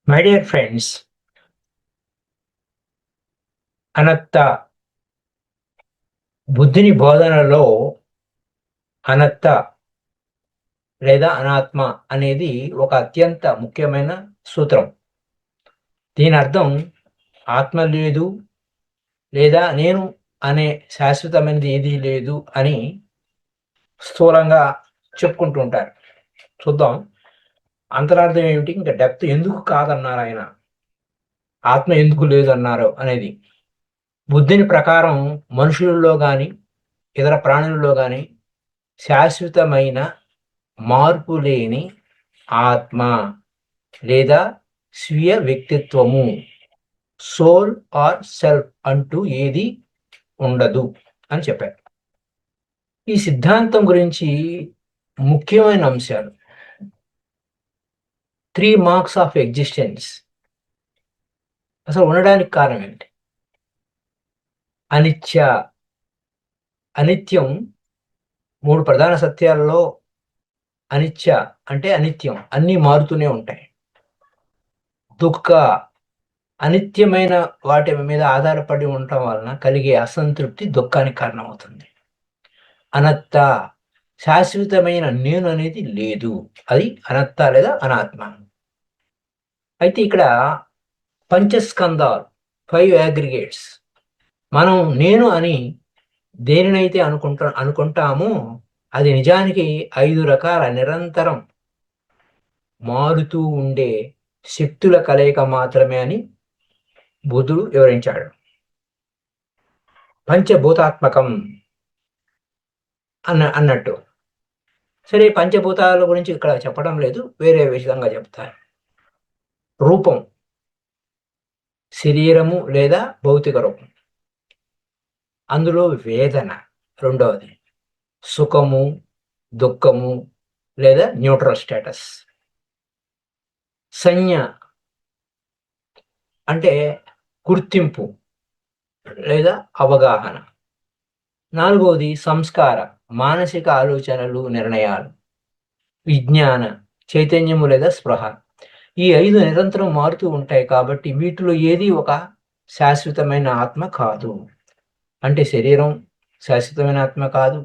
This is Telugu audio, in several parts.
మై డియర్ ఫ్రెండ్స్, అనత్త బుద్ధుని బోధనలో అనత్త లేదా అనాత్మ అనేది ఒక అత్యంత ముఖ్యమైన సూత్రం. దీని అర్థం ఆత్మ లేదు లేదా నేను అనే శాశ్వతమైనది ఏదీ లేదు అని స్థూలంగా చెప్పుకుంటూ ఉంటారు. చూద్దాం అంతరార్థం ఏమిటి, ఇంకా డెప్త్ ఎందుకు కాదన్నారు ఆయన, ఆత్మ ఎందుకు లేదన్నారు అనేది. బుద్ధుని ప్రకారం మనుషులలో కానీ ఇతర ప్రాణులలో కానీ శాశ్వతమైన మార్పు లేని ఆత్మ లేదా స్వీయ వ్యక్తిత్వము, సోల్ ఆర్ సెల్ఫ్ అంటూ ఏది ఉండదు అని చెప్పారు. ఈ సిద్ధాంతం గురించి ముఖ్యమైన అంశాలు 3 మార్క్స్ ఆఫ్ ఎగ్జిస్టెన్స్. అసలు ఉండడానికి కారణం ఏంటి? అనిత్య, అనిత్యం. 3 ప్రధాన సత్యాలలో అనిత్య అంటే అనిత్యం, అన్నీ మారుతూనే ఉంటాయి. దుఃఖ, అనిత్యమైన వాటి మీద ఆధారపడి ఉండటం వలన కలిగే అసంతృప్తి దుఃఖానికి కారణమవుతుంది. అనత్త, శాశ్వతమైన నేను అనేది లేదు, అది అనత్త లేదా అనాత్మ. అయితే ఇక్కడ పంచస్కందాలు, 5 అగ్రిగేట్స్. మనం నేను అని దేనినైతే అనుకుంటామో అది నిజానికి 5 రకాల నిరంతరం మారుతూ ఉండే శక్తుల కలయిక మాత్రమే అని బుద్ధుడు వివరించాడు. పంచభూతాత్మకం అన్నట్టు. సరే, పంచభూతాల గురించి ఇక్కడ చెప్పడం లేదు, వేరే విధంగా చెప్తారు. రూపం, శరీరము లేదా భౌతిక రూపం. అందులో వేదన రెండవది. సుఖము, దుఃఖము లేదా న్యూట్రల్ స్టేటస్. సంజ్ఞ అంటే గుర్తింపు లేదా అవగాహన. నాలుగవది సంస్కార, మానసిక ఆలోచనలు, నిర్ణయాలు. విజ్ఞాన, చైతన్యము లేదా స్పృహ. ఈ 5 నిరంతరం మారుతూ ఉంటాయి కాబట్టి వీటిలో ఏది ఒక శాశ్వతమైన ఆత్మ కాదు. అంటే శరీరం శాశ్వతమైన ఆత్మ కాదు,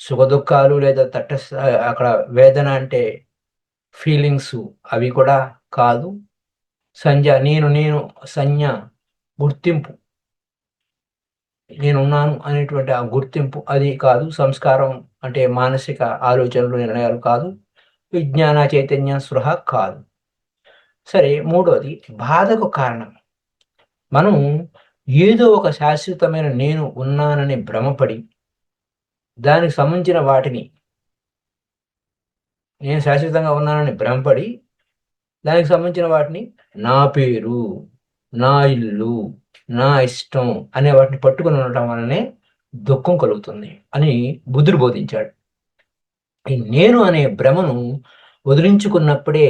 సుఖ దుఃఖాలు లేదా అక్కడ వేదన అంటే ఫీలింగ్స్ అవి కూడా కాదు. నేను సంజ్ఞ, గుర్తింపు, నేనున్నాను అనేటువంటి ఆ గుర్తింపు అది కాదు. సంస్కారం అంటే మానసిక ఆలోచనలు, నిర్ణయాలు కాదు. విజ్ఞాన, చైతన్య, స్పృహ కాదు. సరే, మూడోది బాధకు కారణం. మనం ఏదో ఒక శాశ్వతమైన నేను ఉన్నానని భ్రమపడి దానికి సంబంధించిన వాటిని, నేను శాశ్వతంగా ఉన్నానని భ్రమపడి దానికి సంబంధించిన వాటిని నా పేరు, నా ఇల్లు, నా ఇష్టం అనే వాటిని పట్టుకుని ఉండటం వలనే దుఃఖం కలుగుతుంది అని బుద్ధుడు బోధించాడు. ఈ నేను అనే భ్రమను వదిలించుకున్నప్పుడే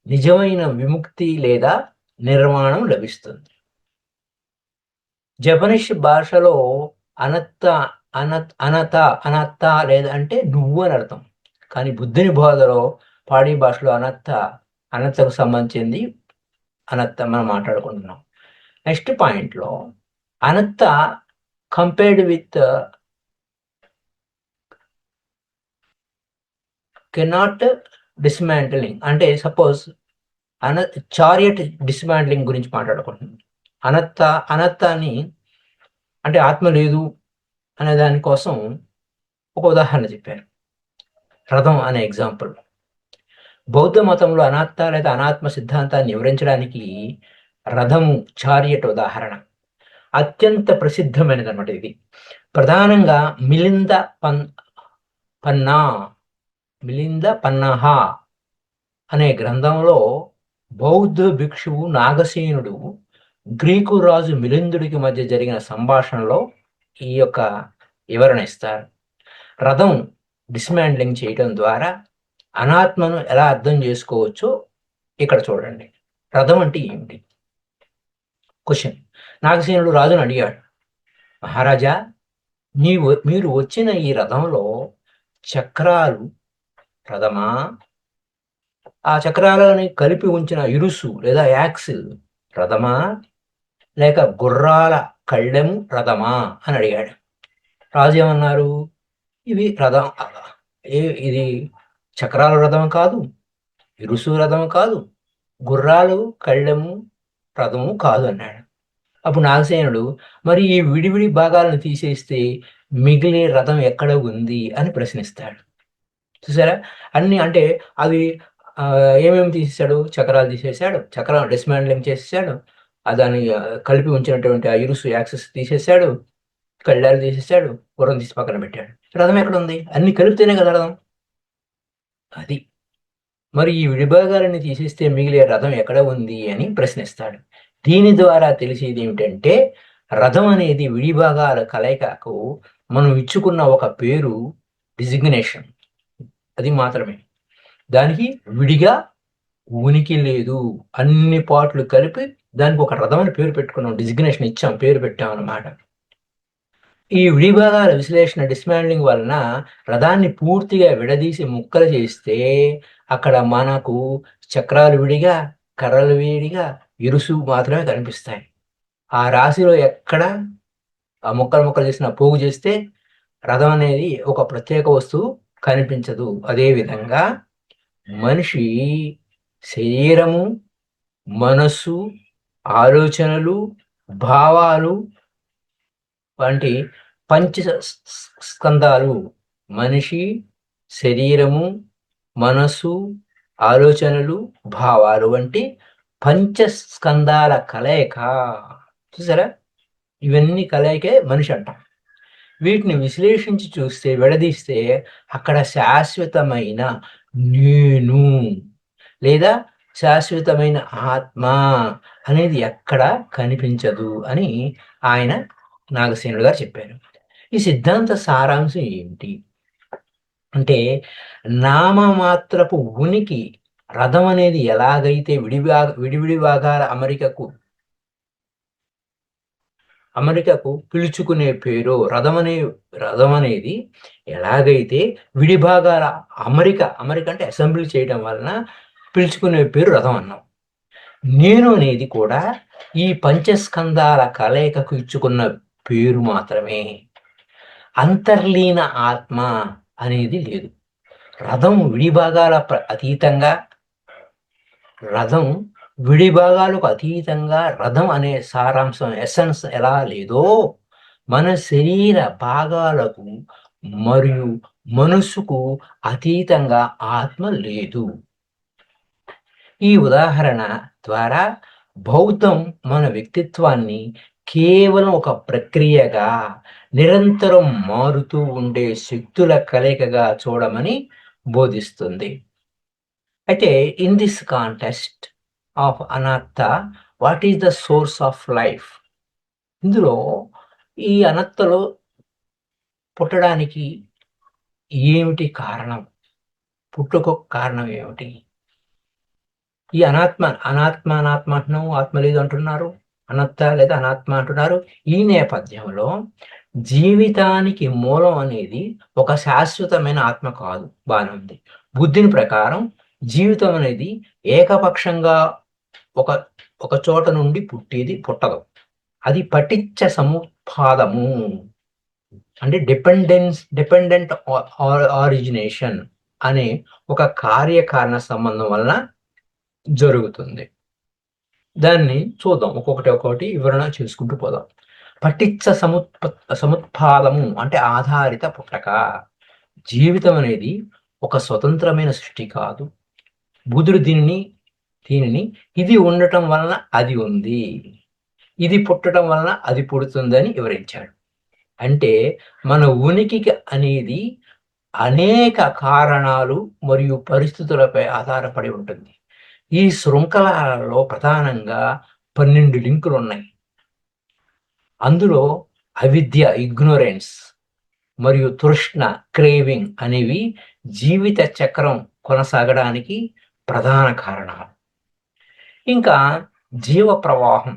నిజమైన విముక్తి లేదా నిర్వాణం లభిస్తుంది. జపనీస్ భాషలో అనత్త అనత లేదా అంటే నువ్వు అని అర్థం. కానీ బుద్ధుని బోధలో పాడి భాషలో అనత్తకు సంబంధించింది అనత్త మనం మాట్లాడుకుంటున్నాం. నెక్స్ట్ పాయింట్లో అనత్త కంపేర్డ్ విత్ కెనాట్ డిస్మాంటిలింగ్. అంటే సపోజ్ చారియట్ డిస్మాంటిలింగ్ గురించి మాట్లాడుకుంటున్నాం. అనత్తాని అంటే ఆత్మ లేదు అనే దానికోసం ఒక ఉదాహరణ చెప్పారు, రథం అనే ఎగ్జాంపుల్. బౌద్ధ మతంలో అనాత్త లేదా అనాత్మ సిద్ధాంతాన్ని వివరించడానికి రథము, చారియట్ ఉదాహరణ అత్యంత ప్రసిద్ధమైనది అన్నమాట. ఇది ప్రధానంగా మిలింద పన్నహా అనే గ్రంథంలో బౌద్ధ భిక్షువు నాగసేనుడు గ్రీకు రాజు మిలిందుడికి మధ్య జరిగిన సంభాషణలో ఈ యొక్క వివరణ ఇస్తారు. రథం డిస్మాండ్లింగ్ చేయడం ద్వారా అనాత్మను ఎలా అర్థం చేసుకోవచ్చో ఇక్కడ చూడండి. రథం అంటే ఏమిటి? క్వశ్చన్. నాగసేనుడు రాజును అడిగాడు, మహారాజా, మీరు వచ్చిన ఈ రథంలో చక్రాలు రథమా ఆ చక్రాలని కలిపి ఉంచిన ఇరుసు లేదా యాక్సిల్ రథమా? లేక గుర్రాల కళ్ళెము రథమా అని అడిగాడు. రాజు ఏమన్నారు? ఇవి రథం, ఇది చక్రాల రథం కాదు, ఇరుసు రథం కాదు, గుర్రాలు కళ్ళెము రథము కాదు అన్నాడు. అప్పుడు నాగసేనుడు, మరి ఈ విడివిడి భాగాలను తీసేస్తే మిగిలే రథం ఎక్కడ ఉంది అని ప్రశ్నిస్తాడు. చూసారా? అన్ని అంటే అవి ఏమేమి తీసేశాడు? చక్రాలు తీసేశాడు, చక్రం డిస్మాండ్లింగ్ చేసేసాడు, దాన్ని కలిపి ఉంచినటువంటి ఆ ఇరుసు యాక్సెస్ తీసేశాడు, కళ్ళాలు తీసేశాడు, గుర్రం తీసి పక్కన పెట్టాడు. రథం ఎక్కడ ఉంది? అన్ని కలిపితేనే కదా రథం. అది మరి ఈ విడిభాగాలని తీసేస్తే మిగిలే రథం ఎక్కడ ఉంది అని ప్రశ్నిస్తాడు. దీని ద్వారా తెలిసేది ఏమిటంటే రథం అనేది విడిభాగాల కలయికకు మనం ఇచ్చుకున్న ఒక పేరు, డిజిగ్నేషన్, అది మాత్రమే. దానికి విడిగా ఉనికి లేదు. అన్ని పార్ట్లు కలిపి దానికి ఒక రథం అని పేరు పెట్టుకున్నాం, డిజిగ్నేషన్ ఇచ్చాం, పేరు పెట్టాం అన్నమాట. ఈ విడిభాగాల విశ్లేషణ డిస్మాండ్లింగ్ వలన రథాన్ని పూర్తిగా విడదీసి ముక్కలు చేస్తే అక్కడ మనకు చక్రాలు విడిగా, కర్రలు విడిగా, ఇరుసు మాత్రమే కనిపిస్తాయి. ఆ రాశిలో ఎక్కడ ఆ ముక్కలు చేసిన పోగు చేస్తే రథం అనేది ఒక ప్రత్యేక వస్తువు కనిపించదు. అదేవిధంగా మనిషి శరీరము, మనస్సు, ఆలోచనలు, భావాలు వంటి పంచ స్కందాలు, మనిషి శరీరము, మనస్సు, ఆలోచనలు, భావాలు వంటి పంచస్కందాల కలయిక. చూసారా? ఇవన్నీ కలయికే మనిషి అంటాం. వీటిని విశ్లేషించి చూస్తే, విడదీస్తే అక్కడ శాశ్వతమైన నేను లేదా శాశ్వతమైన ఆత్మ అనేది ఎక్కడ కనిపించదు అని ఆయన నాగసేనుడు గారు చెప్పారు. ఈ సిద్ధాంత సారాంశం ఏమిటి అంటే, నామమాత్రపు ఉనికి రథం అనేది ఎలాగైతే విడివిడి భాగాల అమరికకు పిలుచుకునే పేరు, రథం అనేది ఎలాగైతే విడిభాగాల అమరిక అంటే అసెంబ్లీ చేయడం వలన పిలుచుకునే పేరు రథం అన్నాం. నేను అనేది కూడా ఈ పంచస్కందాల కలయికకు ఇచ్చుకున్న పేరు మాత్రమే. అంతర్లీన ఆత్మ అనేది లేదు. రథం విడిభాగాలకు అతీతంగా రథం అనే సారాంశం, ఎసెన్స్ ఎలా లేదో మన శరీర భాగాలకు మరియు మనస్సుకు అతీతంగా ఆత్మ లేదు. ఈ ఉదాహరణ ద్వారా బౌద్ధం మన వ్యక్తిత్వాన్ని కేవలం ఒక ప్రక్రియగా, నిరంతరం మారుతూ ఉండే శక్తుల కలయికగా చూడమని బోధిస్తుంది. అయితే ఇన్ దిస్ కాంటెస్ట్ ఆఫ్ అనాత్త, what is the source of life? ఇందులో ఈ అనాత్తలో పుట్టడానికి ఏమిటి కారణం? పుట్టుకొక కారణం ఏమిటి? ఈ అనాత్మ అంటున్నాము, ఆత్మ లేదు అంటున్నారు, అనాత్త లేదా అనాత్మ అంటున్నారు. ఈ నేపథ్యంలో జీవితానికి మూలం అనేది ఒక శాశ్వతమైన ఆత్మ కాదు, బాగానే ఉంది. బుద్ధిని ప్రకారం జీవితం అనేది ఏకపక్షంగా ఒక చోట నుండి పుట్టదు. అది పటిచ్చ సముత్పాదము, అంటే డిపెండెంట్ ఆరిజినేషన్ అనే ఒక కార్యకారణ సంబంధం వలన జరుగుతుంది. దాన్ని చూద్దాం, ఒక్కొక్కటి వివరణ చేసుకుంటూ పోదాం. పటిచ్చ సముత్పాదము అంటే ఆధారిత పుట్టక. జీవితం అనేది ఒక స్వతంత్రమైన సృష్టి కాదు. బుద్ధుడు దీనిని ఇది ఉండటం వలన అది ఉంది, ఇది పుట్టడం వలన అది పుడుతుందని వివరించాడు. అంటే మన ఉనికికి అనేది అనేక కారణాలు మరియు పరిస్థితులపై ఆధారపడి ఉంటుంది. ఈ శృంఖలలో ప్రధానంగా 12 లింకులు ఉన్నాయి. అందులో అవిద్య, ఇగ్నోరెన్స్, మరియు తృష్ణ, క్రేవింగ్ అనేవి జీవిత చక్రం కొనసాగడానికి ప్రధాన కారణాలు. ఇంకా జీవ ప్రవాహం,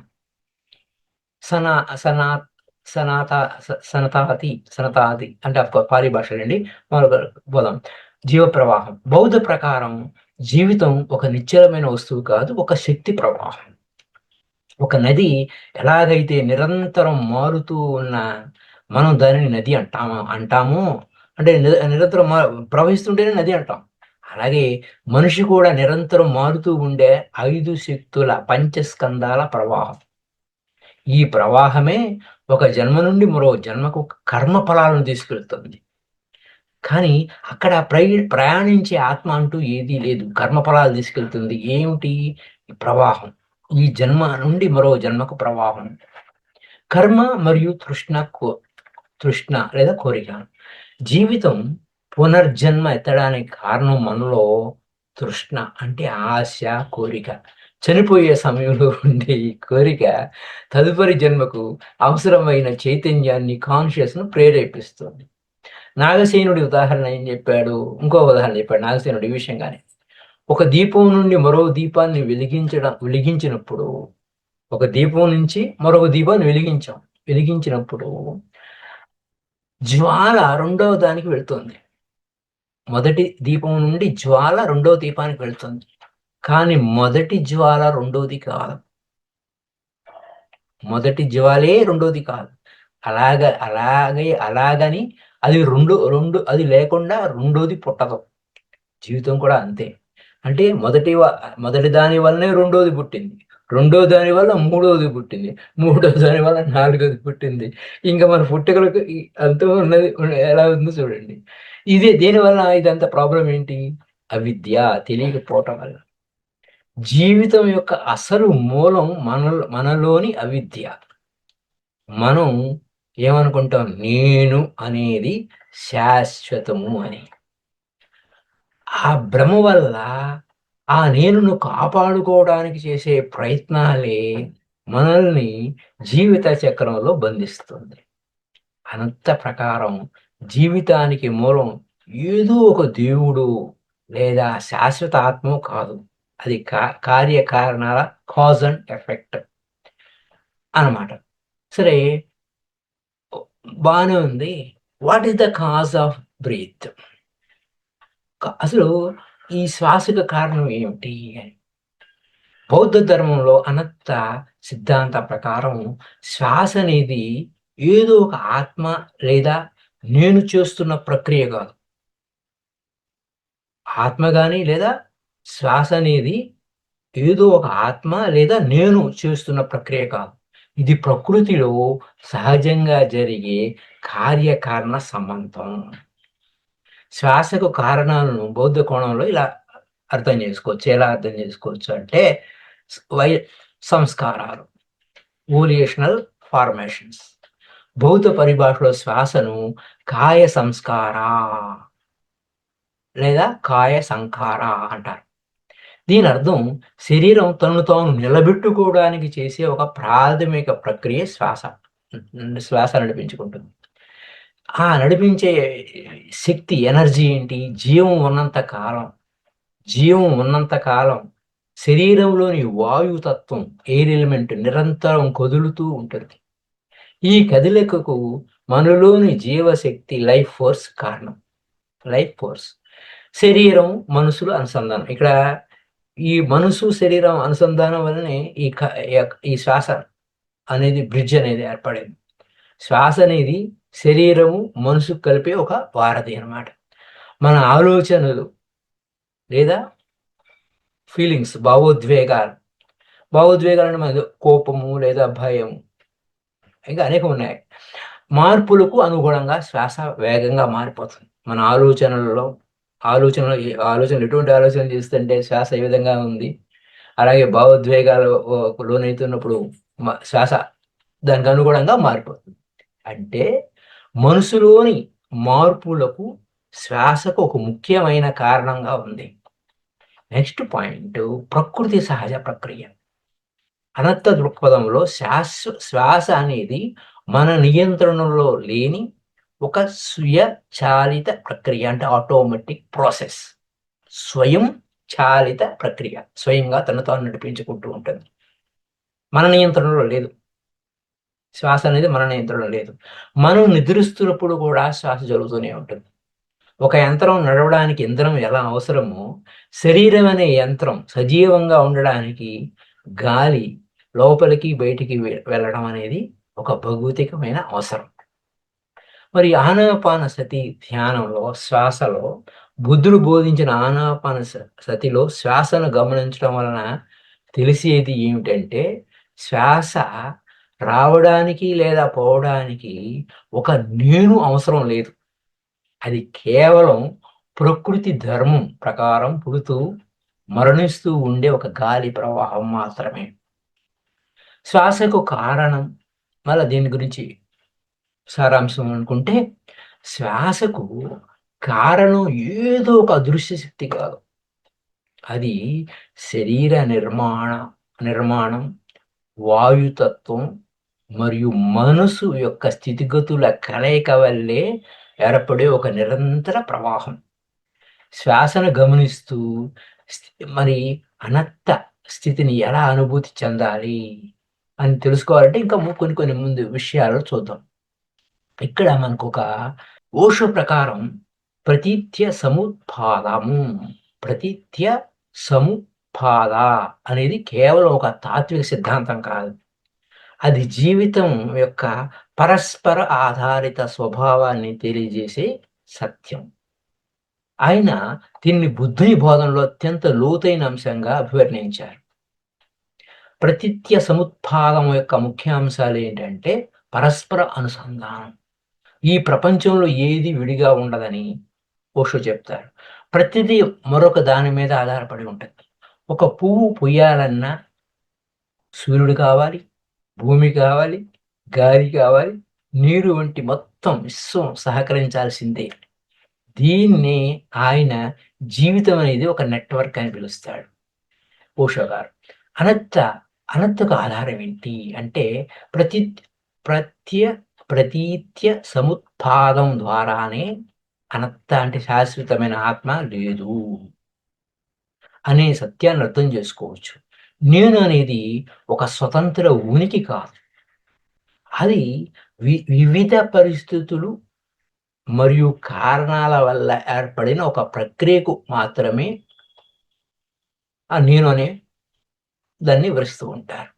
సనాతాది అంటే పాలి భాషలండి, పోదాం. జీవ ప్రవాహం. బౌద్ధ ప్రకారం జీవితం ఒక నిశ్చలమైన వస్తువు కాదు, ఒక శక్తి ప్రవాహం. ఒక నది ఎలాగైతే నిరంతరం మారుతూ ఉన్న మనం దానిని నది అంటాము. అంటే నిరంతరం ప్రవహిస్తుంటేనే నది అంటాం. అలాగే మనిషి కూడా నిరంతరం మారుతూ ఉండే 5 శక్తుల పంచస్కందాల ప్రవాహం. ఈ ప్రవాహమే ఒక జన్మ నుండి మరో జన్మకు కర్మ ఫలాలను తీసుకెళ్తుంది. కానీ అక్కడ ప్రయాణించే ఆత్మ అంటూ ఏదీ లేదు. కర్మఫలాలు తీసుకెళ్తుంది. ఏమిటి? ప్రవాహం. ఈ జన్మ నుండి మరో జన్మకు ప్రవాహం. కర్మ మరియు తృష్ణ లేదా కోరిక. జీవితం పునర్జన్మ ఎత్తడానికి కారణం మనలో తృష్ణ అంటే ఆశ, కోరిక. చనిపోయే సమయంలో ఉండే ఈ కోరిక తదుపరి జన్మకు అవసరమైన చైతన్యాన్ని, కాన్షియస్‌ను ప్రేరేపిస్తుంది. నాగసేనుడి ఉదాహరణ ఏం చెప్పాడు? ఇంకో ఉదాహరణ చెప్పాడు నాగసేనుడు ఈ విషయంగానే. ఒక దీపం నుండి మరో దీపాన్ని వెలిగించినప్పుడు, ఒక దీపం నుంచి మరొక దీపాన్ని వెలిగించినప్పుడు జ్వాల రెండవ దానికి వెళ్తుంది. మొదటి దీపం నుండి జ్వాల రెండవ దీపానికి వెళ్తుంది. కానీ మొదటి జ్వాల రెండోది కాదు. మొదటి జ్వాలే రెండోది కాదు. అలాగని అది అది లేకుండా రెండోది పుట్టదు. జీవితం కూడా అంతే. అంటే మొదటి దాని వల్లనే రెండోది పుట్టింది. రెండో దాని వల్ల మూడోది పుట్టింది. మూడో దాని వల్ల నాలుగోది పుట్టింది. ఇంకా మన పుట్టుకలకు అంతం ఉన్నది ఎలా ఉందో చూడండి. దేనివల్ల ఇదంతా ప్రాబ్లం ఏంటి? అవిద్య, తెలియకపోవటం వల్ల. జీవితం యొక్క అసలు మూలం మనలోని అవిద్య. మనం ఏమనుకుంటాం? నేను అనేది శాశ్వతము అని. ఆ భ్రమ వల్ల ఆ నేనును కాపాడుకోవడానికి చేసే ప్రయత్నాలే మనల్ని జీవిత చక్రంలో బంధిస్తుంది. అనంత ప్రకారం జీవితానికి మూలం ఏదో ఒక దేవుడు లేదా శాశ్వత ఆత్మ కాదు. అది కార్యకారణాల కాజ్ అండ్ ఎఫెక్ట్ అన్నమాట. సరే, బానే ఉంది. What is the cause of breath? అసలు ఈ శ్వాసకు కారణం ఏమిటి అని. బౌద్ధ ధర్మంలో అనంత సిద్ధాంత ప్రకారం శ్వాస అనేది ఏదో ఒక ఆత్మ లేదా నేను చేస్తున్న ప్రక్రియ కాదు. ఆత్మ గాని లేదా శ్వాస అనేది ఏదో ఒక ఆత్మ లేదా నేను చేస్తున్న ప్రక్రియ కాదు. ఇది ప్రకృతిలో సహజంగా జరిగే కార్యకారణ సంబంధం. శ్వాసకు కారణాలను బౌద్ధ కోణంలో ఇలా అర్థం చేసుకోవచ్చు. ఎలా అర్థం చేసుకోవచ్చు అంటే సంస్కారాలు, ఓరియేషనల్ ఫార్మేషన్స్. బౌద్ధ పరిభాషలో శ్వాసను కాయ సంస్కార లేదా కాయ సంకార అంటారు. దీని అర్థం శరీరం తనను తాను నిలబెట్టుకోవడానికి చేసే ఒక ప్రాథమిక ప్రక్రియ శ్వాస నడిపించుకుంటుంది. ఆ నడిపించే శక్తి, ఎనర్జీ ఏంటి? జీవం ఉన్నంత కాలం శరీరంలోని వాయుతత్వం, ఎయిర్ ఎలిమెంట్ నిరంతరం కదులుతూ ఉంటుంది. ఈ కదలికకు మనలోని జీవశక్తి, లైఫ్ ఫోర్స్ కారణం. Life force. శరీరం, మనసులు అనుసంధానం. ఇక్కడ ఈ మనసు, శరీరం అనుసంధానం వల్లనే ఈ శ్వాస అనేది బ్రిడ్జ్ అనేది ఏర్పడింది. శ్వాస అనేది శరీరము, మనసుకు కలిపే ఒక వారధి అన్నమాట. మన ఆలోచనలు లేదా ఫీలింగ్స్, భావోద్వేగాలను మన కోపము లేదా భయము ఇంకా అనేకం ఉన్నాయి. మార్పులకు అనుగుణంగా శ్వాస వేగంగా మారిపోతుంది. మన ఆలోచనలు ఎటువంటి ఆలోచనలు చేస్తుంటే శ్వాస ఏ విధంగా ఉంది, అలాగే భావోద్వేగాలు లోనైతున్నప్పుడు శ్వాస దానికి అనుగుణంగా మారిపోతుంది. అంటే మనసులోని మార్పులకు శ్వాసకు ఒక ముఖ్యమైన కారణంగా ఉంది. నెక్స్ట్ పాయింట్, ప్రకృతి సహజ ప్రక్రియ. అనంత దృక్పథంలో శ్వాస అనేది మన నియంత్రణలో లేని ఒక స్వయచాలిత ప్రక్రియ, అంటే ఆటోమేటిక్ ప్రాసెస్. స్వయం చాలిత ప్రక్రియ, స్వయంగా తను తాను నడిపించుకుంటూ ఉంటుంది. మన నియంత్రణలో లేదు. శ్వాస అనేది మన నియంత్రణలో లేదు. మనం నిద్రిస్తున్నప్పుడు కూడా శ్వాస జరుగుతూనే ఉంటుంది. ఒక యంత్రం నడవడానికి ఇంధనం ఎలా అవసరమో, శరీరం అనే యంత్రం సజీవంగా ఉండడానికి గాలి లోపలికి, బయటికి వెళ్ళడం అనేది ఒక భౌతికమైన అవసరం. మరి ఆనాపానసతి ధ్యానంలో, శ్వాసలో బుద్ధుడు బోధించిన సతిలో శ్వాసను గమనించడం వలన తెలిసేది ఏమిటంటే, శ్వాస రావడానికి లేదా పోవడానికి ఒక నేను అవసరం లేదు. అది కేవలం ప్రకృతి ధర్మం ప్రకారం పుడుతూ, మరణిస్తూ ఉండే ఒక గాలి ప్రవాహం మాత్రమే. శ్వాసకు కారణం మళ్ళా దీని గురించి సారాంశం అనుకుంటే, శ్వాసకు కారణం ఏదో ఒక అదృశ్య శక్తి కాదు. అది శరీర నిర్మాణం, వాయుతత్వం మరియు మనసు యొక్క స్థితిగతుల కలయిక వల్లే ఏర్పడే ఒక నిరంతర ప్రవాహం. శ్వాసను గమనిస్తూ మరి అనత్త స్థితిని ఎలా అనుభూతి చెందాలి అని తెలుసుకోవాలంటే ఇంకా కొన్ని ముందు విషయాలు చూద్దాం. ఇక్కడ మనకొక ఓషో ప్రకారం ప్రతీత్య సముత్పాద అనేది కేవలం ఒక తాత్విక సిద్ధాంతం కాదు. అది జీవితం యొక్క పరస్పర ఆధారిత స్వభావాన్ని తెలియజేసే సత్యం. ఆయన దీన్ని బుద్ధుని బోధనలో అత్యంత లోతైన అంశంగా అభివర్ణించారు. ప్రతిత్య సముత్పాదం యొక్క ముఖ్యాంశాలు ఏంటంటే పరస్పర అనుసంధానం. ఈ ప్రపంచంలో ఏది విడిగా ఉండదని ఓషో చెప్తారు. ప్రతిదీ మరొక దాని మీద ఆధారపడి ఉంటుంది. ఒక పువ్వు పూయాలన్నా సూర్యుడు కావాలి, భూమి కావాలి, గాలి కావాలి, నీరు వంటి మొత్తం విశ్వం సహకరించాల్సిందే. దీన్ని ఆయన జీవితం అనేది ఒక నెట్వర్క్ అని పిలుస్తాడు ఓషో గారు. అనత్తకు ఆధారం ఏంటి అంటే ప్రతీత్య సముత్పాదం ద్వారానే అనత్త అంటే శాశ్వతమైన ఆత్మ లేదు అనే సత్యాన్ని అర్థం చేసుకోవచ్చు. నేను అనేది ఒక స్వతంత్ర ఉనికి కాదు. అది వివిధ పరిస్థితులు మరియు కారణాల వల్ల ఏర్పడిన ఒక ప్రక్రియకు మాత్రమే ఆ నేను అనే దాన్ని వివరిస్తూ ఉంటారు.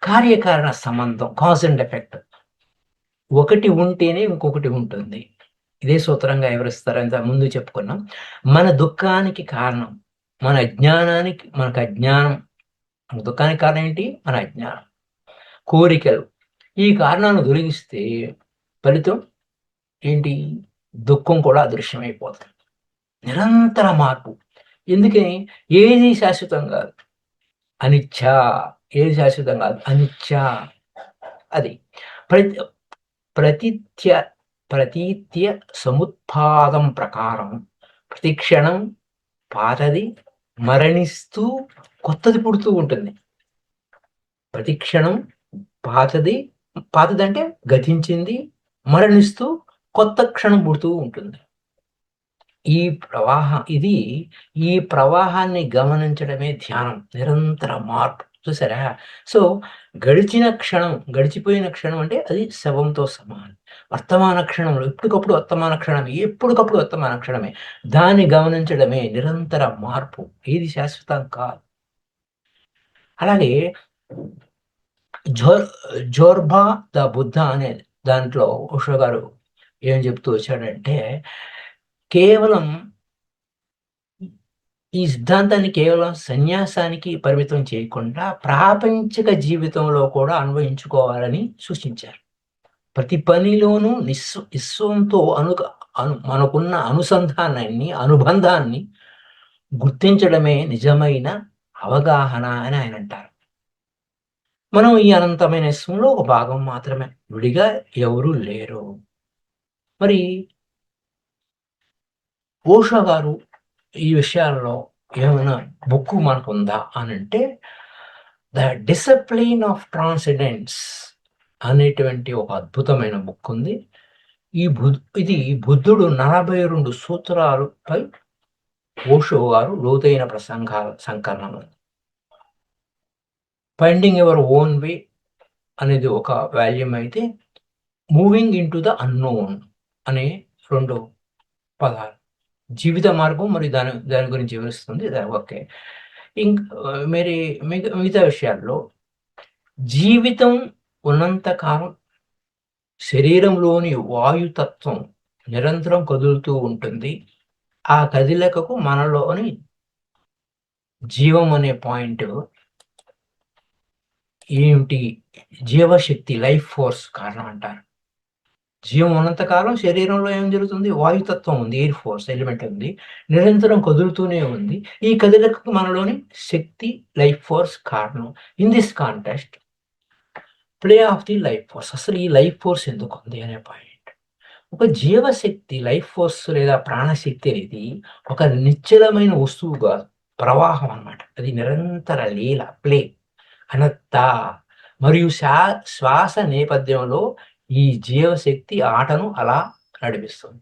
కార్యకారణ సంబంధం, కాజ్ అండ్ ఎఫెక్ట్. ఒకటి ఉంటేనే ఇంకొకటి ఉంటుంది. ఇదే సూత్రంగా వివరిస్తారని ముందు చెప్పుకున్నాం. మన దుఃఖానికి కారణం మనకు అజ్ఞానం. దుఃఖానికి కారణం ఏంటి? మన అజ్ఞానం, కోరికలు. ఈ కారణాలను తొలగిస్తే ఫలితం ఏంటి? దుఃఖం కూడా అదృశ్యమైపోతుంది. నిరంతర మార్పు. ఎందుకని? ఏది శాశ్వతం కాదు. అనిచ్చ. ఏది శాశ్వతం కాదు, అనిచ్చ. అది ప్రతీత్య సముత్పాదం ప్రకారం ప్రతిక్షణం పాతది మరణిస్తూ కొత్తది పుడుతూ ఉంటుంది. ప్రతిక్షణం పాతది అంటే గతించింది, మరణిస్తూ కొత్త క్షణం పుడుతూ ఉంటుంది. ఈ ప్రవాహాన్ని గమనించడమే ధ్యానం, నిరంతర మార్పు. చూసారా? సో గడిచిపోయిన క్షణం అంటే అది శవంతో సమానం. వర్తమాన క్షణంలో ఎప్పటికప్పుడు వర్తమాన క్షణమే. దాన్ని గమనించడమే నిరంతర మార్పు. ఏది శాశ్వతం కాదు. అలాగే జోర్బా ద బుద్ధ అనే దాంట్లో ఓషో గారు ఏం చెప్తూ వచ్చాడంటే, కేవలం ఈ సిద్ధాంతాన్ని కేవలం సన్యాసానికి పరిమితం చేయకుండా ప్రాపంచిక జీవితంలో కూడా అన్వయించుకోవాలని సూచించారు. ప్రతి పనిలోనూ విశ్వంతో మనకున్న అనుబంధాన్ని గుర్తించడమే నిజమైన అవగాహన అని ఆయన అంటారు. మనం ఈ అనంతమైన విశ్వంలో ఒక భాగం మాత్రమే, విడిగా ఎవరూ లేరు. మరి ఓషో గారు ఈ విషయాల్లో ఏమైనా బుక్ మనకు ఉందా అని అంటే, ద డిసిప్లిన్ ఆఫ్ ట్రాన్సెండెన్స్ అనేటువంటి ఒక అద్భుతమైన బుక్ ఉంది. ఇది బుద్ధుడు 42 సూత్రాలపై ఓషో గారు లోతైన ప్రసంగాల సంకలనం. ఫైండింగ్ యువర్ ఓన్ వే అనేది ఒక వాల్యూమ్ అయితే, moving in to the unknown అనే 2 పదాలు. జీవిత మార్గం మరియు దాని దాని గురించి వివరిస్తుంది. ఓకే. ఇంక్ మరి మిగతా విషయాల్లో జీవితం ఉన్నంత కాలం శరీరంలోని వాయుతత్వం నిరంతరం కదులుతూ ఉంటుంది. ఆ కదలికకు మనలోని జీవం అనే పాయింట్ ఏమిటి? జీవశక్తి, లైఫ్ ఫోర్స్ కారణం అంటారు. జీవం ఉన్నంత కాలం శరీరంలో ఏం జరుగుతుంది? వాయుతత్వం ఉంది, ఎయిర్ ఫోర్స్ ఎలిమెంట్ ఉంది. నిరంతరం కదులుతూనే ఉంది. ఈ కదలికకు మనలోని శక్తి, లైఫ్ ఫోర్స్ కారణం. In this context play of the life force. అసలు ఈ లైఫ్ ఫోర్స్ ఎందుకుంది అనే పాయింట్. ఒక జీవశక్తి, లైఫ్ ఫోర్స్ లేదా ప్రాణశక్తి అనేది ఒక నిశ్చలమైన వస్తువు కాదు, ప్రవాహం అన్నమాట. అది నిరంతర లీల, ప్లే, అనంత మరియు శ్వాస నేపథ్యంలో ఈ జీవశక్తి ఆటను అలా నడిపిస్తుంది.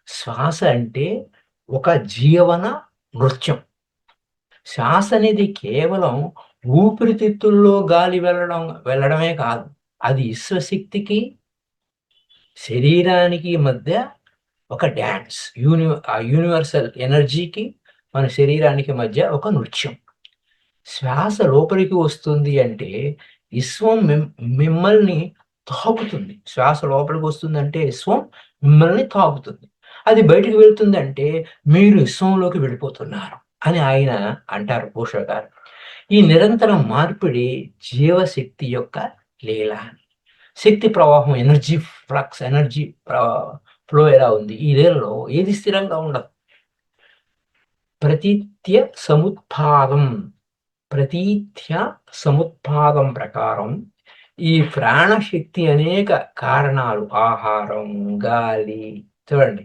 శ్వాస అంటే ఒక జీవన నృత్యం. శ్వాస అనేది కేవలం ఊపిరితిత్తుల్లో గాలి వెళ్ళడమే కాదు. అది విశ్వశక్తికి, శరీరానికి మధ్య ఒక డాన్స్. యూనివర్సల్ ఎనర్జీకి, మన శరీరానికి మధ్య ఒక నృత్యం. శ్వాస లోపలికి వస్తుంది అంటే విశ్వం మిమ్మల్ని తాకుతుంది. శ్వాస లోపలికి వస్తుందంటే విశ్వం మిమ్మల్ని తాకుతుంది. అది బయటికి వెళ్తుందంటే మీరు విశ్వంలోకి వెళ్ళిపోతున్నారు అని ఆయన అంటారు, ఓషో గారు. ఈ నిరంతర మార్పిడి జీవశక్తి యొక్క లీల. శక్తి ప్రవాహం, ఎనర్జీ ఫ్లక్స్, ఎనర్జీ ఫ్లో ఎలా ఉంది? ఈ లీలలో ఏది స్థిరంగా ఉండదు. ప్రతీత్య సముత్పాదం ప్రకారం ఈ ప్రాణశక్తి అనేక కారణాలు, ఆహారం, గాలి. చూడండి,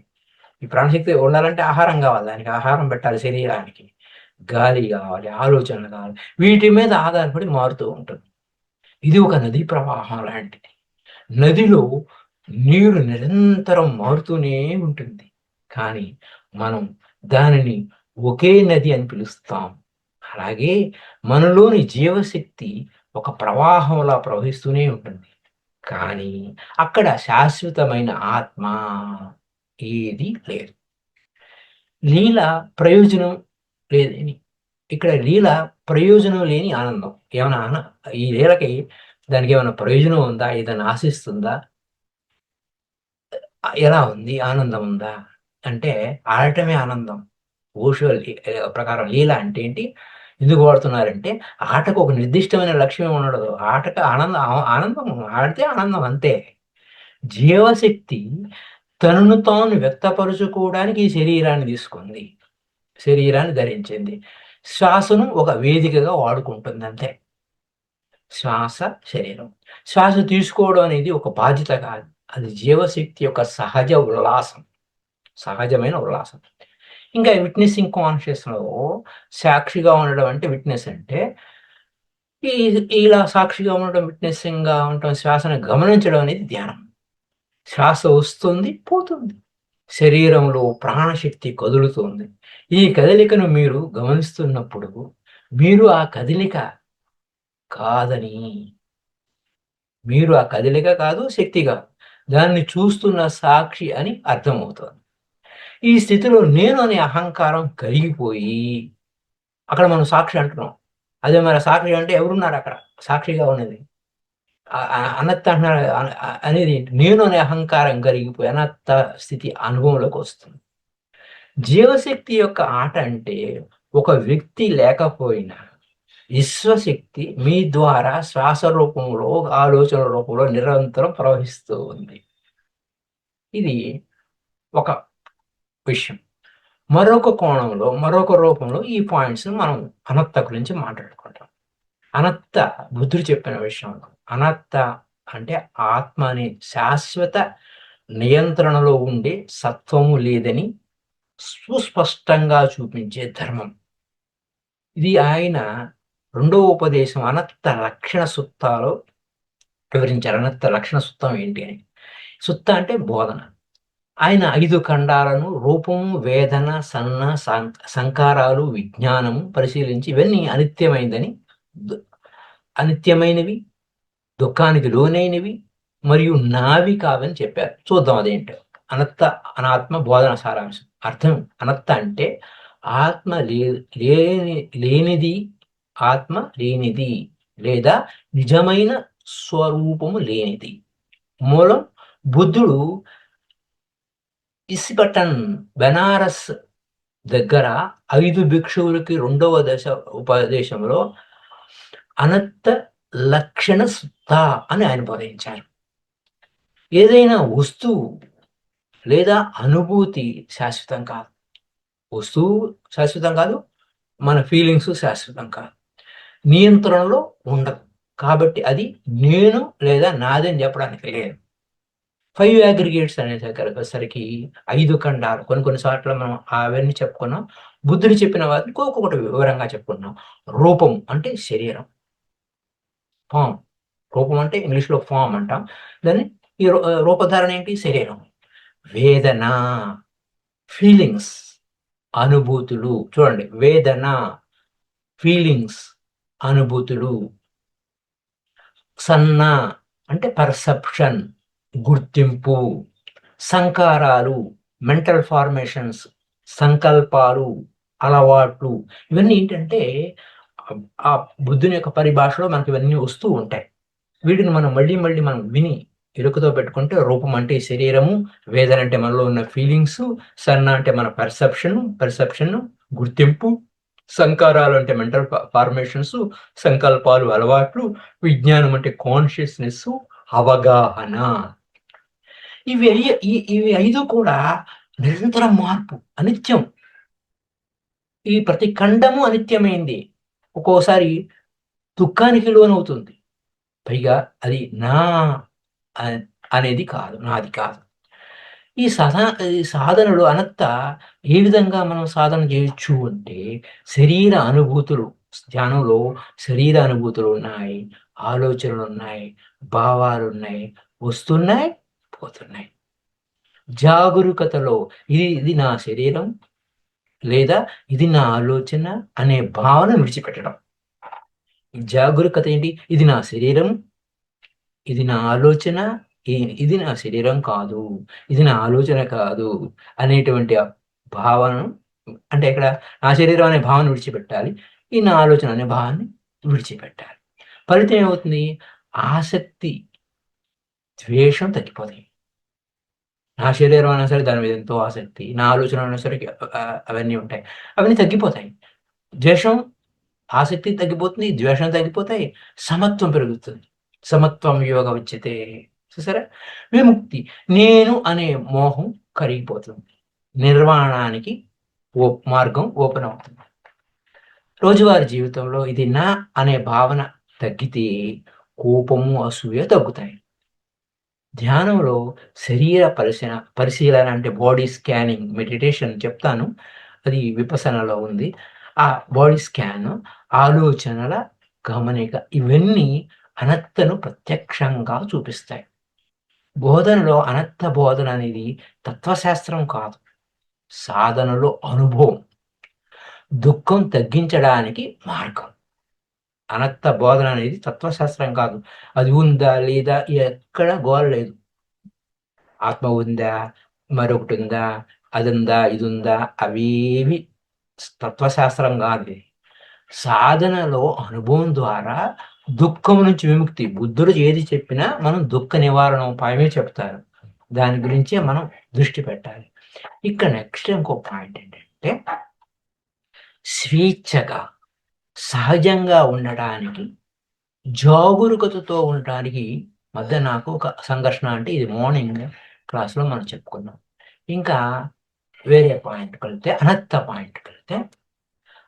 ఈ ప్రాణశక్తి ఉండాలంటే ఆహారం కావాలి, దానికి ఆహారం పెట్టాలి, శరీరానికి గాలి కావాలి, ఆలోచనలు కావాలి. వీటి మీద ఆధారపడి మారుతూ ఉంటుంది. ఇది ఒక నదీ ప్రవాహం లాంటిది. నదిలో నీరు నిరంతరం మారుతూనే ఉంటుంది, కానీ మనం దానిని ఒకే నది అని పిలుస్తాం. అలాగే మనలోని జీవశక్తి ఒక ప్రవాహంలా ప్రవహిస్తూనే ఉంటుంది, కానీ అక్కడ శాశ్వతమైన ఆత్మ ఏది లేదు. లీల ప్రయోజనం లేదని, ఇక్కడ లీల ప్రయోజనం లేని ఆనందం. ఏమైనా ఈ లీలకి దానికి ఏమైనా ప్రయోజనం ఉందా? ఏదైనా ఆశిస్తుందా? ఎలా ఉంది? ఆనందం ఉందా అంటే ఆడటమే ఆనందం. ఓషో ప్రకారం లీల అంటే ఏంటి? ఎందుకు వాడుతున్నారంటే ఆటకు ఒక నిర్దిష్టమైన లక్ష్యం ఉండదు. ఆటకు ఆనందం ఆడితే ఆనందం అంతే. జీవశక్తి తనను తాను వ్యక్తపరుచుకోవడానికి ఈ శరీరాన్ని తీసుకుంది, శరీరాన్ని ధరించింది. శ్వాసను ఒక వేదికగా వాడుకుంటుంది అంతే. శ్వాస, శరీరం. శ్వాస తీసుకోవడం అనేది ఒక బాధ్యత కాదు, అది జీవశక్తి యొక్క సహజ ఉల్లాసం, సహజమైన ఉల్లాసం. ఇంకా విట్నెసింగ్ కాన్షియస్‌లో సాక్షిగా ఉండడం అంటే, విట్నెస్ అంటే ఇలా సాక్షిగా ఉండడం, విట్నెసింగ్‌గా ఉండటం, శ్వాసను గమనించడం అనేది ధ్యానం. శ్వాస వస్తుంది, పోతుంది. శరీరంలో ప్రాణశక్తి కదులుతుంది. ఈ కదలికను మీరు గమనిస్తున్నప్పుడు మీరు ఆ కదలిక కాదని, మీరు ఆ కదలిక కాదు, శక్తి కాదు, దాన్ని చూస్తున్న సాక్షి అని అర్థమవుతుంది. ఈ స్థితిలో నేను అనే అహంకారం కరిగిపోయి, అక్కడ మనం సాక్షి అంటున్నాం. అదే మరి సాక్షి అంటే ఎవరున్నారు అక్కడ సాక్షిగా ఉన్నది? అనత్త అంటున్నారు అనేది ఏంటి? నేను అనే అహంకారం కరిగిపోయి అనత్త స్థితి అనుభవంలోకి వస్తుంది. జీవశక్తి యొక్క ఆట అంటే ఒక వ్యక్తి లేకపోయినా విశ్వశక్తి మీ ద్వారా శ్వాస రూపంలో, ఆలోచన రూపంలో నిరంతరం ప్రవహిస్తూ ఉంది. ఇది ఒక విషయం. మరొక కోణంలో, మరొక రూపంలో ఈ పాయింట్స్ మనం అనత్త గురించి మాట్లాడుకుంటాం. అనత్త బుద్ధుడు చెప్పిన విషయం. అనత్త అంటే ఆత్మ అనే శాశ్వత నియంత్రణలో ఉండే సత్వము లేదని సుస్పష్టంగా చూపించే ధర్మం. ఇది ఆయన రెండవ ఉపదేశం అనత్త లక్షణ సుత్తాలో వివరించారు. అనత్త లక్షణ సుత్తం ఏంటి అని. సుత్త అంటే బోధన. ఆయన 5 ఖండాలను రూపము, వేదన, సన్న, సంకారాలు, విజ్ఞానము పరిశీలించి ఇవన్నీ అనిత్యమైనవి, దుఃఖానికి లోనైనవి మరియు నావి కావని చెప్పారు. చూద్దాం అదేంటో. అనాత్మ బోధన సారాంశం. అర్థం అనత్త అంటే ఆత్మ లేనిది, ఆత్మ లేనిది లేదా నిజమైన స్వరూపము లేనిది. మూలం బుద్ధుడు ఇస్పటన్ బెనారస్ దగ్గర 5 భిక్షువులకి 2వ దశ ఉపదేశంలో అనత్త లక్షణ సుత్త అని ఆయన బోధించారు. ఏదైనా వస్తువు లేదా అనుభూతి శాశ్వతం కాదు. వస్తువు శాశ్వతం కాదు. మన ఫీలింగ్స్ శాశ్వతం కాదు. నియంత్రణలో ఉండదు. కాబట్టి అది నేను లేదా నాదని చెప్పడానికి లేదు. 5 అగ్రిగేట్స్ అనేసరికి 5 ఖండాలు కొన్ని సార్లు మనం అవన్నీ చెప్పుకున్నాం. బుద్ధుడు చెప్పిన వాటిని ఒక్కొక్కటి వివరంగా చెప్పుకున్నాం. రూపం అంటే శరీరం. ఫామ్. రూపం అంటే ఇంగ్లీష్‌లో ఫామ్ అంటాం. దాన్ని ఈ రూపధారణ ఏంటి? శరీరం. వేదన, ఫీలింగ్స్, అనుభూతులు. చూడండి, వేదన, ఫీలింగ్స్, అనుభూతులు. సన్న అంటే పర్సెప్షన్, గుర్తింపు. సంకారాలు, మెంటల్ ఫార్మేషన్స్, సంకల్పాలు, అలవాట్లు. ఇవన్నీ ఏంటంటే ఆ బుద్ధుని యొక్క పరిభాషలో మనకి ఇవన్నీ వస్తూ ఉంటాయి. వీటిని మనం మళ్ళీ మనం విని ఎరుకతో పెట్టుకుంటే రూపం అంటే శరీరము, వేదన అంటే మనలో ఉన్న ఫీలింగ్స్, సన్న అంటే మన పర్సెప్షన్, గుర్తింపు, సంకారాలు అంటే మెంటల్ ఫార్మేషన్స్, సంకల్పాలు, అలవాట్లు, విజ్ఞానం అంటే కాన్షియస్నెస్, అవగాహన. ఇవి 5 కూడా నిరంతరం మార్పు, అనిత్యం. ఈ ప్రతి ఖండము అనిత్యమైంది. ఒక్కోసారి దుఃఖానికి లోనవుతుంది. పైగా అది నా అనేది కాదు, నాది కాదు. ఈ సాధనలో అనత్త ఏ విధంగా మనం సాధన చేయొచ్చు అంటే, శరీర అనుభూతులు, ధ్యానంలో శరీర అనుభూతులు ఉన్నాయి, ఆలోచనలు ఉన్నాయి, భావాలు ఉన్నాయి, వస్తున్నాయి, పోతున్నాయి. జాగరూకతలో ఇది నా శరీరం లేదా ఇది నా ఆలోచన అనే భావన విడిచిపెట్టడం. జాగరూకత ఏంటి? ఇది నా శరీరం, ఇది నా ఆలోచన, ఇది నా శరీరం కాదు, ఇది నా ఆలోచన కాదు అనేటువంటి భావనను, అంటే ఇక్కడ నా శరీరం అనే భావన విడిచిపెట్టాలి. ఈ నా ఆలోచన అనే భావాన్ని విడిచిపెట్టాలి. ఫలితం ఏమవుతుంది? ఆసక్తి, ద్వేషం తగ్గిపోతాయి. నా శరీరం అయినా సరే దాని మీద ఎంతో ఆసక్తి, నా ఆలోచన అయినా సరే అవన్నీ ఉంటాయి. అవన్నీ తగ్గిపోతాయి. ద్వేషం, ఆసక్తి తగ్గిపోతుంది, ద్వేషం తగ్గిపోతాయి, సమత్వం పెరుగుతుంది. సమత్వం యోగ ఉచ్యతే. చూసారా? విముక్తి, నేను అనే మోహం కరిగిపోతుంది. నిర్వాణానికి మార్గం ఓపెన్ అవుతుంది. రోజువారీ జీవితంలో ఇది నా అనే భావన తగ్గితే కోపము, అసూయ తగ్గుతాయి. ధ్యానంలో శరీర పరిశీలన అంటే బాడీ స్కానింగ్ మెడిటేషన్ చెప్తాను. అది విపసనలో ఉంది. ఆ బాడీ స్కాన్, ఆలోచనల గమనిక, ఇవన్నీ అనత్తను ప్రత్యక్షంగా చూపిస్తాయి. బోధనలో అనత్త బోధన అనేది తత్వశాస్త్రం కాదు, సాధనలో అనుభవం, దుఃఖం తగ్గించడానికి మార్గం. అనత్త బోధన అనేది తత్వశాస్త్రం కాదు. అది ఉందా లేదా ఎక్కడ గోల లేదు. ఆత్మ ఉందా, మరొకటి ఉందా, అది ఉందా, ఇది ఉందా, అవేవి తత్వశాస్త్రం కాదు. సాధనలో అనుభవం ద్వారా దుఃఖం నుంచి విముక్తి. బుద్ధుడు ఏది చెప్పినా మనం దుఃఖ నివారణ ఉపాయమే చెప్తారు. దాని గురించే మనం దృష్టి పెట్టాలి. ఇక్కడ నెక్స్ట్ ఇంకో పాయింట్ ఏంటంటే, స్వేచ్ఛగా సహజంగా ఉండడానికి, జాగరూకతతో ఉండడానికి మధ్య నాకు ఒక సంఘర్షణ. అంటే ఇది మార్నింగ్ క్లాస్లో మనం చెప్పుకున్నాం. ఇంకా వేరే పాయింట్కి వెళ్తే, అనత్త పాయింట్కి వెళ్తే,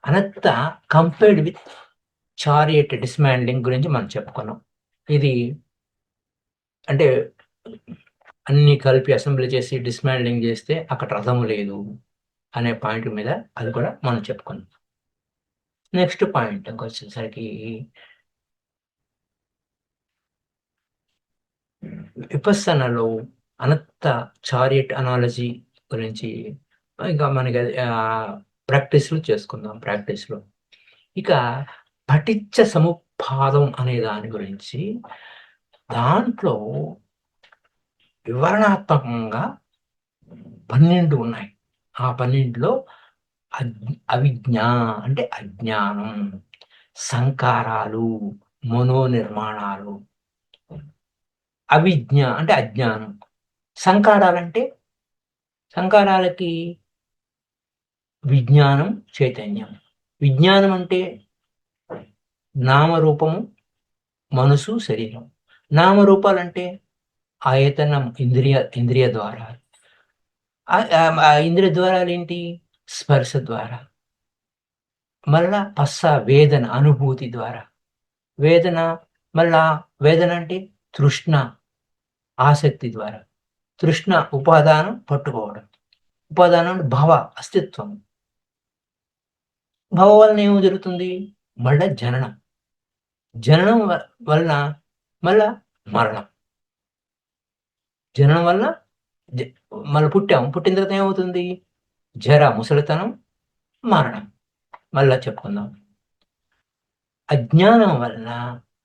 అనత్త కంపేర్డ్ విత్ చారియట్ డిస్మాండ్లింగ్ గురించి మనం చెప్పుకున్నాం. ఇది అంటే అన్ని కలిపి అసెంబ్లీ చేసి డిస్మాండ్లింగ్ చేస్తే అక్కడ రథము లేదు అనే పాయింట్ మీద అది కూడా మనం చెప్పుకున్నాం. నెక్స్ట్ పాయింట్ వచ్చేసరికి విపස්සనలో అనత్త చారియట్ అనాలజీ గురించి ఇంకా మనకి ప్రాక్టీస్లు చేసుకుందాం. ప్రాక్టీస్లో ఇక పటిచ్చ సముపాదం అనే దాని గురించి, దాంట్లో వివరణాత్మకంగా 12 ఉన్నాయి. ఆ 12లో అవిజ్ఞ అంటే అజ్ఞానం, సంకారాలు, మనోనిర్మాణాలు. అవిజ్ఞ అంటే అజ్ఞానం. సంకారాలంటే సంకారాలకి విజ్ఞానం, చైతన్యం. విజ్ఞానం అంటే నామరూపము, మనసు, శరీరం. నామరూపాలంటే ఆయతనం, ఇంద్రియ ద్వారాలు. ఆ ఇంద్రియ ద్వారాలేంటి? స్పర్శ ద్వారా. మళ్ళా వేదన, అనుభూతి ద్వారా. వేదన మళ్ళా వేదన అంటే తృష్ణ, ఆసక్తి ద్వారా. తృష్ణ ఉపాదానం, పట్టుకోవడం. ఉపాదానం అంటే భవ, అస్తిత్వం. భవ వలన ఏమో జరుగుతుంది? మళ్ళా జననం. జననం వలన మళ్ళా మరణం. జననం వలన మళ్ళీ పుట్టాం. పుట్టిన తర్వాత ఏమవుతుంది? జర, ముసలితనం, మరణం. మళ్ళా చెప్పుకుందాం. అజ్ఞానం వలన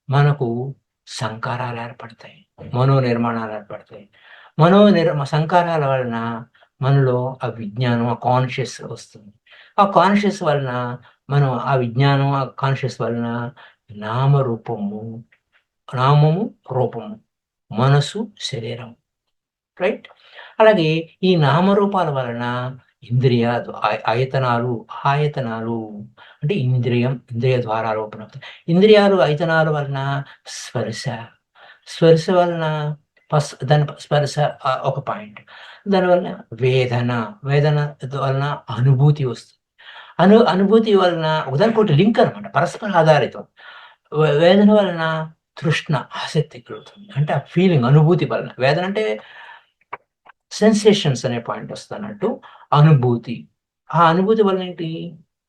మనకు సంకారాలు ఏర్పడతాయి, మనోనిర్మాణాలు ఏర్పడతాయి. సంకారాల వలన మనలో ఆ విజ్ఞానం, ఆ కాన్షియస్ వస్తుంది. ఆ కాన్షియస్ వలన మనం ఆ విజ్ఞానం, ఆ కాన్షియస్ వలన నామము, రూపము, మనసు, శరీరం. రైట్? అలాగే ఈ నామరూపాల వలన ఆయతనాలు అంటే ఇంద్రియ ద్వారాలు ఓపెన్ అవుతాయి. ఇంద్రియాలు, ఆయతనాల వలన స్పర్శ. స్పర్శ వలన దాని స్పర్శ ఒక పాయింట్. దానివలన వేదన వలన అనుభూతి వస్తుంది. అనుభూతి వలన ఒకదానికొకటి లింక్ అనమాట, పరస్పర ఆధారితం. వేదన వలన తృష్ణ, ఆసక్తి కలుగుతుంది. అంటే ఆ ఫీలింగ్, అనుభూతి వలన. వేదన అంటే సెన్సేషన్స్ అనే పాయింట్ వస్తున్నట్టు. అనుభూతి. ఆ అనుభూతి వలన ఏంటి?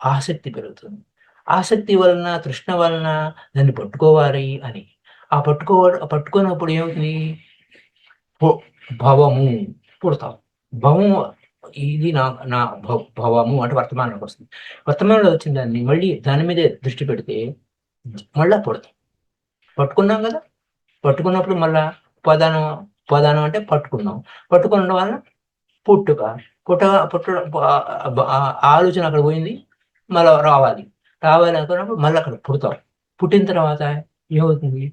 ఆసక్తి పెరుగుతుంది. ఆసక్తి వలన, తృష్ణ వలన దాన్ని పట్టుకోవాలి అని. పట్టుకున్నప్పుడు ఏమవుతుంది? భవము, పుడతాం. భవము, ఇది నా భవము అంటే వర్తమానంలోకి వస్తుంది. వర్తమానంలో వచ్చిన దాన్ని మళ్ళీ దాని మీదే దృష్టి పెడితే మళ్ళా పుడతాం. పట్టుకున్నాం కదా. పట్టుకున్నప్పుడు మళ్ళా ఉపాదానం అంటే పట్టుకున్నాం. పట్టుకున్న వలన పుట్టుక. పుట్టడం ఆలోచన అక్కడ పోయింది, మళ్ళా రావాలి అనుకున్నప్పుడు మళ్ళీ అక్కడ పుడతాం. పుట్టిన తర్వాత ఏమవుతుంది?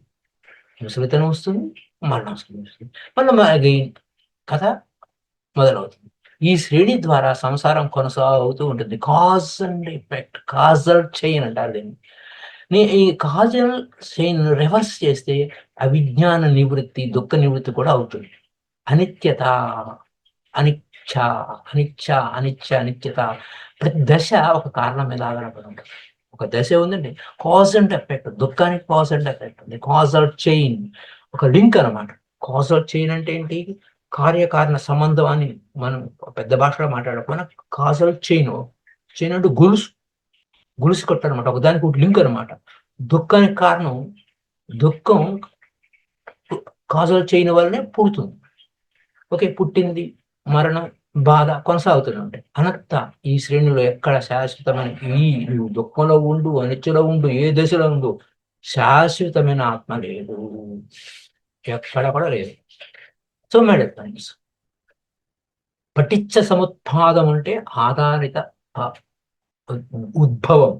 ముసలితనం వస్తుంది, మరణం వస్తుంది. మళ్ళీ అగైన్ కథ మొదలవుతుంది. ఈ శ్రేణి ద్వారా సంసారం కొనసాగుతూ ఉంటుంది. Cause and effect, Kajal chain అంటారు దీన్ని. ఈ కాజల్ చైన్ రివర్స్ చేస్తే అవిజ్ఞాన నివృత్తి, దుఃఖ నివృత్తి కూడా అవుతుంది. అనిత్యత, అనిత్యత. ప్రతి దశ ఒక కారణం మీద ఆధారపడి ఉంటుంది. ఒక దశ ఉందండి, కాజ్ అండ్ ఎఫెక్ట్. దుఃఖానికి కాజ్ అండ్ ఎఫెక్ట్ ఉంది. కాజల్ చైన్ ఒక లింక్ అనమాట. కాజల్ చైన్ అంటే ఏంటి? కార్యకారణ సంబంధం అని మనం పెద్ద భాషలో మాట్లాడకపోయినా కాజల్ చైన్ అంటే గొలుసు కట్టు అనమాట. ఒకదానికి ఒక లింక్ అనమాట. దుఃఖానికి కారణం, దుఃఖం కాజల్ చైన్ వల్లనే పుడుతుంది. ఓకే, పుట్టింది, మరణం, బాధ కొనసాగుతూనే ఉంటాయి. అనర్థ ఈ శ్రేణిలో ఎక్కడ శాశ్వతమైన నువ్వు దుఃఖంలో ఉండు, అనిత్యలో ఉండు, ఏ దశలో ఉండు, శాశ్వతమైన ఆత్మ లేదు, ఎక్కడ కూడా లేదు. సో మై డియర్ ఫ్రెండ్స్, పటిచ్చ సముత్పాదం అంటే ఆధారిత ఉద్భవం.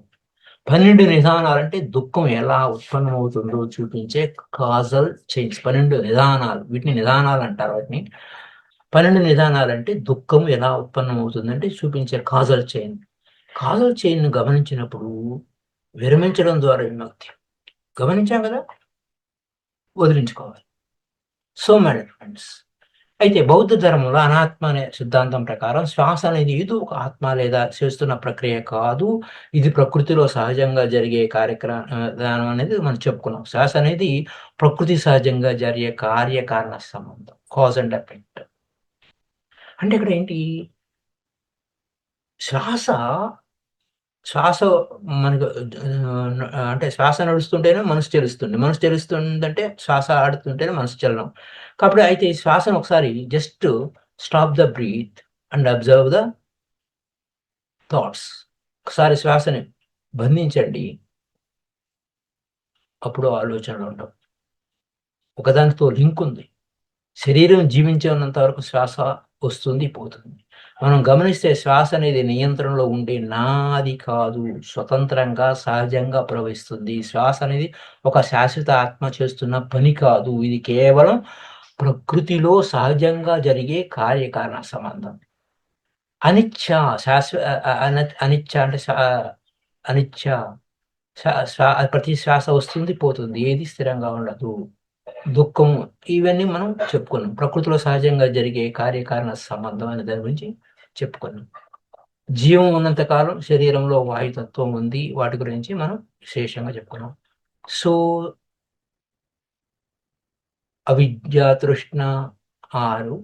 12 నిదానాలంటే దుఃఖం ఎలా ఉత్పన్నమవుతుందో చూపించే కాజల్ చైన్స్. 12 నిదానాలు, వీటిని నిదానాలు అంటారు. వాటిని 12 నిదానాలంటే దుఃఖం ఎలా ఉత్పన్నమవుతుందంటే చూపించే కాజల్ చైన్. కాజల్ చైన్ను గమనించినప్పుడు విరమించడం ద్వారా విముక్తి. గమనించాం కదా, వదిలించుకోవాలి. సో మై డియర్ ఫ్రెండ్స్, అయితే బౌద్ధ ధర్మంలో అనాత్మ అనే సిద్ధాంతం ప్రకారం శ్వాస అనేది ఏదో ఒక ఆత్మ లేదా చేస్తున్న ప్రక్రియ కాదు. ఇది ప్రకృతిలో సహజంగా జరిగే కార్యక్రమం అనేది మనం చెప్పుకున్నాం. శ్వాస అనేది ప్రకృతి సహజంగా జరిగే కార్యకారణ సంబంధం, కాజ్ అండ్ ఎఫెక్ట్. అంటే ఇక్కడ ఏంటి? శ్వాస మనకు అంటే శ్వాస నడుస్తుంటేనే మనసు చెలుస్తుంది. మనసు చెలుస్తుందంటే శ్వాస ఆడుతుంటేనే మనసు చలనం. కాబట్టి అయితే ఈ శ్వాసను ఒకసారి just stop the breath and observe the thoughts. ఒకసారి శ్వాసని బంధించండి, అప్పుడు ఆలోచనలు ఉండవు. ఒకదానితో లింక్ ఉంది. శరీరం జీవించే ఉన్నంత వరకు శ్వాస వస్తుంది, పోతుంది. మనం గమనిస్తే శ్వాస అనేది నియంత్రణలో ఉండే నాది కాదు. స్వతంత్రంగా, సహజంగా ప్రవహిస్తుంది. శ్వాస అనేది ఒక శాశ్వత ఆత్మ చేస్తున్న పని కాదు. ఇది కేవలం ప్రకృతిలో సహజంగా జరిగే కార్యకారణ సంబంధం. అనిచ్చ శాశ్వ అ అ అన అనిచ్చ అంటే అనిచ్చ ప్రతి శ్వాస వస్తుంది, పోతుంది. ఏది స్థిరంగా ఉండదు. దుఃఖం ఇవన్నీ మనం చెప్పుకున్నాం. ప్రకృతిలో సహజంగా జరిగే కార్యకారణ సంబంధం అనే దాని గురించి చెప్పుకున్నాం. జీవం ఉన్నంత కాలం శరీరంలో వాయుతత్వం ఉంది. వాటి గురించి మనం విశేషంగా చెప్పుకున్నాం. సో, అవిద్య, తృష్ణ 6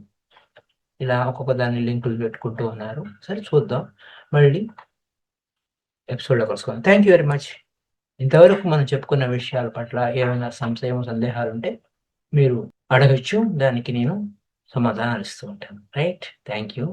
ఇలా ఒక్కొక్క దాన్ని లింకులు పెట్టుకుంటూ ఉన్నారు. సరే చూద్దాం. మళ్ళీ ఎపిసోడ్‌లో కలుసుకుందాం. Thank you very much. ఇంతవరకు మనం చెప్పుకున్న విషయాల పట్ల ఏమైనా సంశయం, సందేహాలుంటే మీరు అడగొచ్చు. దానికి నేను సమాధానాలు ఇస్తూ ఉంటాను. రైట్. Thank you.